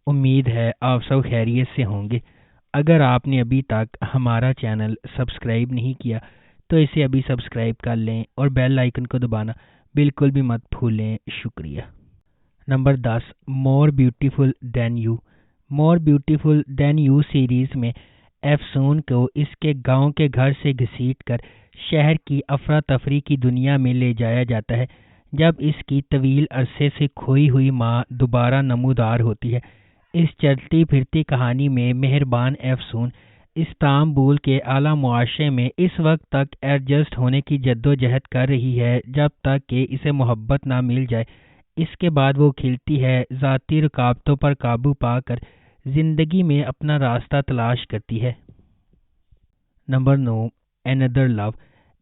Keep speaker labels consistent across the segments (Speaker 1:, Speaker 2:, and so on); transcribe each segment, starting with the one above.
Speaker 1: امید ہے آپ سب خیریت سے ہوں گے۔ اگر آپ نے ابھی تک ہمارا چینل سبسکرائب نہیں کیا تو اسے ابھی سبسکرائب کر لیں اور بیل آئیکن کو دبانا بالکل بھی مت بھولیں۔ شکریہ۔ Number 10، more beautiful than you. More beautiful than you series میں ایفسون کو اس کے گاؤں کے گھر سے گھسیٹ کر شہر کی افراتفری کی دنیا میں لے جایا جاتا ہے، جب اس کی طویل عرصے سے کھوئی ہوئی ماں دوبارہ نمودار ہوتی ہے۔ اس چلتی پھرتی کہانی میں مہربان ایفسون استنبول کے اعلیٰ معاشرے میں اس وقت تک ایڈجسٹ ہونے کی جدوجہد کر رہی ہے جب تک کہ اسے محبت نہ مل جائے۔ اس کے بعد وہ کھلتی ہے، ذاتی رکاوٹوں پر قابو پا کر زندگی میں اپنا راستہ تلاش کرتی ہے۔ نمبر 9، اینادر لو۔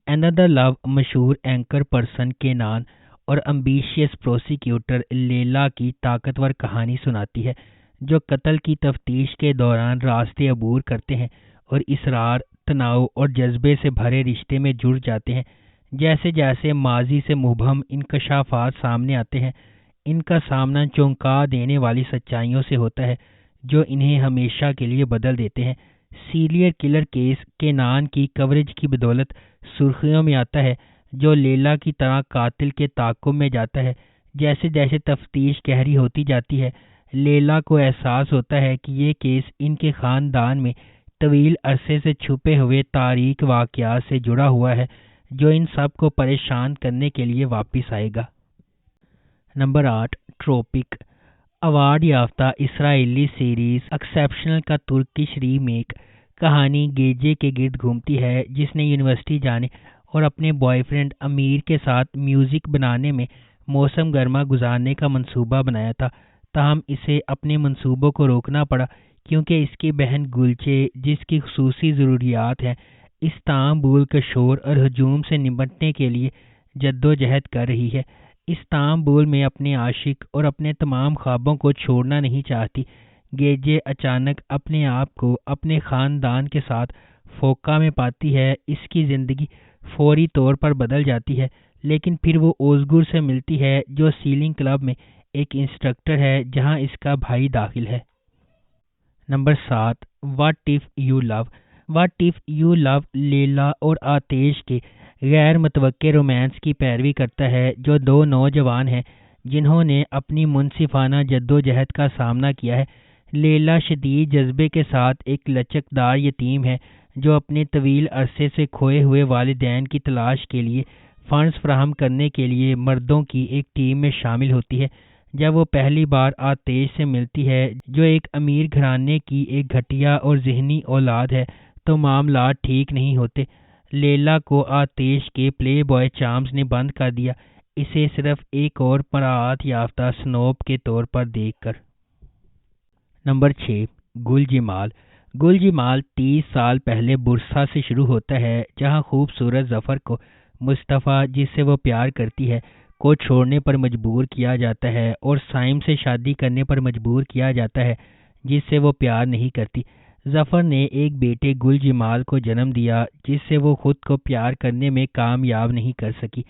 Speaker 1: اینادر لو مشہور اینکر پرسن کینان اور امبیشیس پروسیکیوٹر لیلا کی طاقتور کہانی سناتی ہے، جو قتل کی تفتیش کے دوران راستے عبور کرتے ہیں اور اصرار، تناؤ اور جذبے سے بھرے رشتے میں جڑ جاتے ہیں۔ جیسے جیسے ماضی سے مبہم انکشافات سامنے آتے ہیں، ان کا سامنا چونکا دینے والی سچائیوں سے ہوتا ہے جو انہیں ہمیشہ کے لیے بدل دیتے ہیں۔ سیریل کلر کیس کینان کی کوریج کی بدولت سرخیوں میں آتا ہے، جو لیلا کی طرح قاتل کے تعاقب میں جاتا ہے۔ جیسے جیسے تفتیش گہری ہوتی جاتی ہے، لیلا کو احساس ہوتا ہے کہ یہ کیس ان کے خاندان میں طویل عرصے سے چھپے ہوئے تاریک واقعات سے جڑا ہوا ہے، جو ان سب کو پریشان کرنے کے لیے واپس آئے گا۔ نمبر 8، ٹروپک۔ ایوارڈ یافتہ اسرائیلی سیریز ایکسیپشنل کا ترکش ریمیک کہانی گیجے کے گرد گھومتی ہے، جس نے یونیورسٹی جانے اور اپنے بوائے فرینڈ امیر کے ساتھ میوزک بنانے میں موسم گرما گزارنے کا منصوبہ بنایا تھا، تاہم اسے اپنے منصوبوں کو روکنا پڑا کیونکہ اس کی بہن گلچے، جس کی خصوصی ضروریات ہیں، استنبول کے شور اور ہجوم سے نمٹنے کے لیے جدوجہد کر رہی ہے۔ استنبول میں اپنے عاشق اور اپنے تمام خوابوں کو چھوڑنا نہیں چاہتی۔ گیجے اچانک اپنے آپ کو اپنے خاندان کے ساتھ فوکا میں پاتی ہے۔ اس کی زندگی فوری طور پر بدل جاتی ہے، لیکن پھر وہ اوزگور سے ملتی ہے، جو سیلنگ کلب میں ایک انسٹرکٹر ہے جہاں اس کا بھائی داخل ہے۔ Number 7، what F U love. What F U love Leela اور آتش کے غیر متوقع رومانس کی پیروی کرتا ہے، جو دو نوجوان ہیں جنہوں نے اپنی منصفانہ جدوجہد کا سامنا کیا ہے۔ لیلا شدید جذبے کے ساتھ ایک لچکدار یتیم ہے جو اپنے طویل عرصے سے کھوئے ہوئے والدین کی تلاش کے لیے فنڈز فراہم کرنے کے لیے مردوں کی ایک ٹیم میں شامل ہوتی ہے۔ جب وہ پہلی بار آتش سے ملتی ہے، جو ایک امیر گھرانے کی ایک گھٹیا اور ذہنی اولاد ہے، تو معاملات ٹھیک نہیں ہوتے۔ لیلا کو آتش کے پلے بوائے چارمز نے بند کر دیا، اسے صرف ایک اور براعت یافتہ سنوب کے طور پر دیکھ کر۔ نمبر 6، گل جمال۔ گل جمال 30 سال پہلے برسا سے شروع ہوتا ہے، جہاں خوبصورت ظفر کو مصطفیٰ، جس سے وہ پیار کرتی ہے، کو چھوڑنے پر مجبور کیا جاتا ہے اور سائم سے شادی کرنے پر مجبور کیا جاتا ہے، جس سے وہ پیار نہیں کرتی۔ ظفر نے ایک بیٹے گل جمال کو جنم دیا، جس سے وہ خود کو پیار کرنے میں کامیاب نہیں کر سکی۔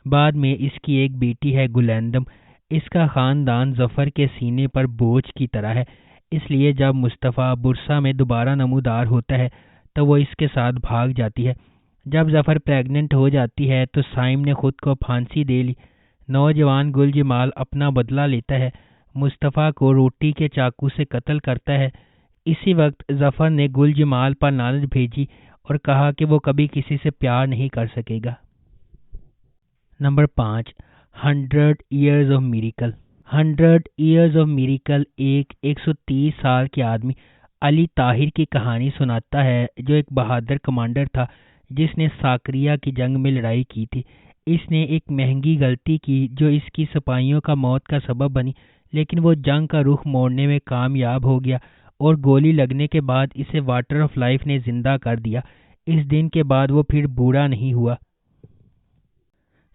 Speaker 1: بعد میں اس کی ایک بیٹی ہے گلندم۔ اس کا خاندان ظفر کے سینے پر بوجھ کی طرح ہے، اس لیے جب مصطفیٰ برسا میں دوبارہ نمودار ہوتا ہے تو وہ اس کے ساتھ بھاگ جاتی ہے۔ جب ظفر پیگننٹ ہو جاتی ہے تو سائم نے خود کو پھانسی دے لی۔ نوجوان گل جمال اپنا بدلہ لیتا ہے، مصطفیٰ کو روٹی کے چاقو سے قتل کرتا ہے۔ اسی وقت ظفر نے گل جمال پر لعنت بھیجی اور کہا کہ وہ کبھی کسی سے پیار نہیں کر سکے گا۔ Number 5، 100 years of miracle. 100 years of miracle ایک 130 سال کے آدمی علی طاہر کی کہانی سناتا ہے، جو ایک بہادر کمانڈر تھا جس نے ساکریہ کی جنگ میں لڑائی کی تھی۔ اس نے ایک مہنگی غلطی کی جو اس کی سپاہیوں کا موت کا سبب بنی، لیکن وہ جنگ کا رخ موڑنے میں کامیاب ہو گیا اور گولی لگنے کے بعد اسے واٹر آف لائف نے زندہ کر دیا۔ اس دن کے بعد وہ پھر بوڑھا نہیں ہوا۔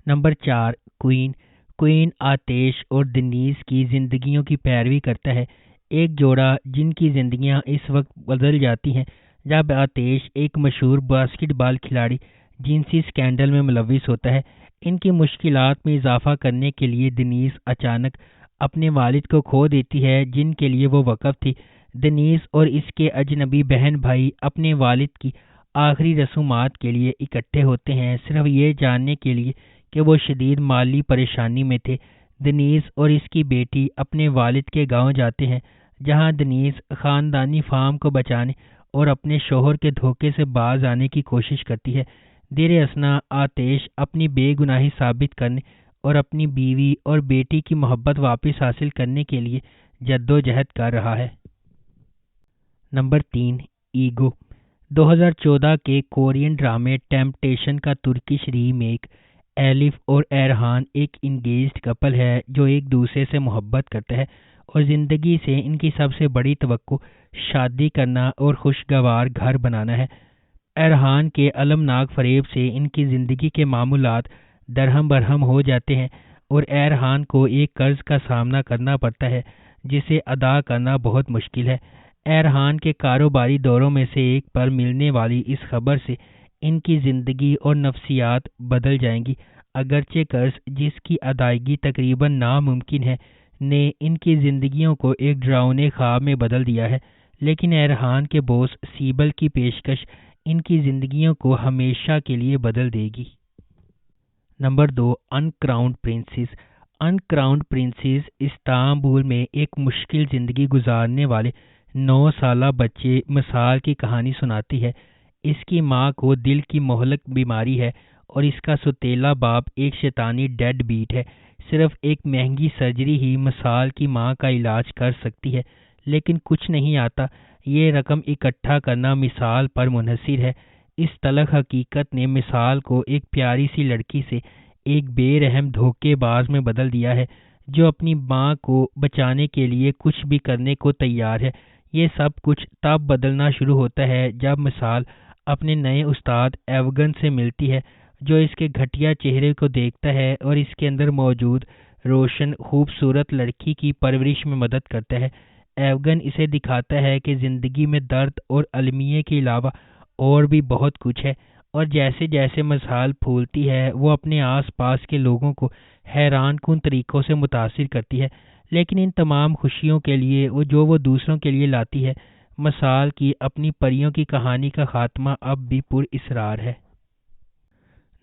Speaker 1: Number 4، queen. کوئین آتش اور دنیز کی زندگیوں کی پیروی کرتا ہے، ایک جوڑا جن کی زندگیاں اس وقت بدل جاتی ہیں جب آتش، ایک مشہور باسکٹ بال کھلاڑی، جنسی سکینڈل میں ملوث ہوتا ہے۔ ان کی مشکلات میں اضافہ کرنے کے لیے دنیز اچانک اپنے والد کو کھو دیتی ہے جن کے لیے وہ وقف تھی۔ دنیز اور اس کے اجنبی بہن بھائی اپنے والد کی آخری رسومات کے لیے اکٹھے ہوتے ہیں، صرف یہ جاننے کے لیے کہ وہ شدید مالی پریشانی میں تھے۔ دنیز اور اس کی بیٹی اپنے والد کے گاؤں جاتے ہیں، جہاں دنیز خاندانی فارم کو بچانے اور اپنے شوہر کے دھوکے سے باز آنے کی کوشش کرتی ہے۔ دیر اثنا آتش اپنی بے گناہی ثابت کرنے اور اپنی بیوی اور بیٹی کی محبت واپس حاصل کرنے کے لیے جدوجہد کر رہا ہے۔ Number 3، ego. 2014 کے کورین ڈرامے ٹیمپٹیشن کا ترکش ریمیک۔ ایلف اور ایرہان ایک انگیجڈ کپل ہے جو ایک دوسرے سے محبت کرتا ہے اور زندگی سے ان کی سب سے بڑی توقع شادی کرنا اور خوشگوار گھر بنانا ہے۔ ایرہان کے المناک فریب سے ان کی زندگی کے معاملات درہم برہم ہو جاتے ہیں اور ایرہان کو ایک قرض کا سامنا کرنا پڑتا ہے جسے ادا کرنا بہت مشکل ہے۔ ایرہان کے کاروباری دوروں میں سے ایک پر ملنے والی اس خبر سے ان کی زندگی اور نفسیات بدل جائیں گی۔ اگرچہ قرض جس کی ادائیگی تقریباً ناممکن ہے نے ان کی زندگیوں کو ایک ڈراؤنے خواب میں بدل دیا ہے، لیکن ایرہان کے بوس سیبل کی پیشکش ان کی زندگیوں کو ہمیشہ کے لیے بدل دے گی۔ نمبر 2، ان کراؤنڈ پرنسز۔ ان کراؤنڈ پرنسز استنبول میں ایک مشکل زندگی گزارنے والے 9 سالہ بچے مثال کی کہانی سناتی ہے۔ اس کی ماں کو دل کی مہلک بیماری ہے اور اس کا سوتیلا باپ ایک شیطانی ڈیڈ بیٹ ہے۔ صرف ایک مہنگی سرجری ہی مثال کی ماں کا علاج کر سکتی ہے، لیکن کچھ نہیں آتا۔ یہ رقم اکٹھا کرنا مثال پر منحصر ہے۔ اس تلخ حقیقت نے مثال کو ایک پیاری سی لڑکی سے ایک بے رحم دھوکے باز میں بدل دیا ہے جو اپنی ماں کو بچانے کے لیے کچھ بھی کرنے کو تیار ہے۔ یہ سب کچھ تب بدلنا شروع ہوتا ہے جب مثال اپنے نئے استاد ایوگن سے ملتی ہے، جو اس کے گھٹیا چہرے کو دیکھتا ہے اور اس کے اندر موجود روشن خوبصورت لڑکی کی پرورش میں مدد کرتا ہے۔ ایوگن اسے دکھاتا ہے کہ زندگی میں درد اور المیہ کے علاوہ اور بھی بہت کچھ ہے، اور جیسے جیسے مثال پھولتی ہے وہ اپنے آس پاس کے لوگوں کو حیران کن طریقوں سے متاثر کرتی ہے، لیکن ان تمام خوشیوں کے لیے وہ دوسروں کے لیے لاتی ہے۔ مثال کی اپنی پریوں کی کہانی کا خاتمہ اب بھی پر اسرار ہے۔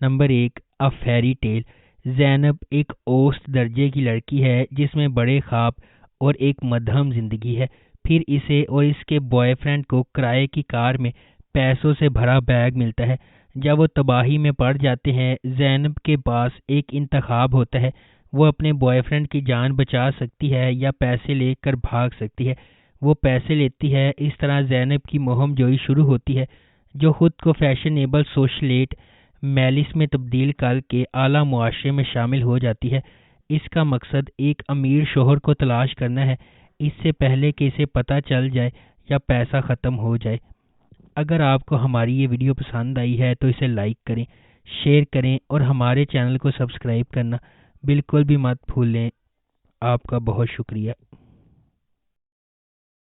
Speaker 1: نمبر 1، اے فیری ٹیل۔ زینب ایک اوسط درجے کی لڑکی ہے جس میں بڑے خواب اور ایک مدھم زندگی ہے۔ پھر اسے اور اس کے بوائے فرینڈ کو کرائے کی کار میں پیسوں سے بھرا بیگ ملتا ہے۔ جب وہ تباہی میں پڑ جاتے ہیں، زینب کے پاس ایک انتخاب ہوتا ہے۔ وہ اپنے بوائے فرینڈ کی جان بچا سکتی ہے یا پیسے لے کر بھاگ سکتی ہے۔ وہ پیسے لیتی ہے۔ اس طرح زینب کی مہم جوئی شروع ہوتی ہے، جو خود کو فیشنیبل سوشلیٹ میلس میں تبدیل کر کے اعلیٰ معاشرے میں شامل ہو جاتی ہے۔ اس کا مقصد ایک امیر شوہر کو تلاش کرنا ہے، اس سے پہلے کہ اسے پتہ چل جائے یا پیسہ ختم ہو جائے۔ اگر آپ کو ہماری یہ ویڈیو پسند آئی ہے تو اسے لائک کریں، شیئر کریں اور ہمارے چینل کو سبسکرائب کرنا بالکل بھی مت بھولیں۔ آپ کا بہت شکریہ۔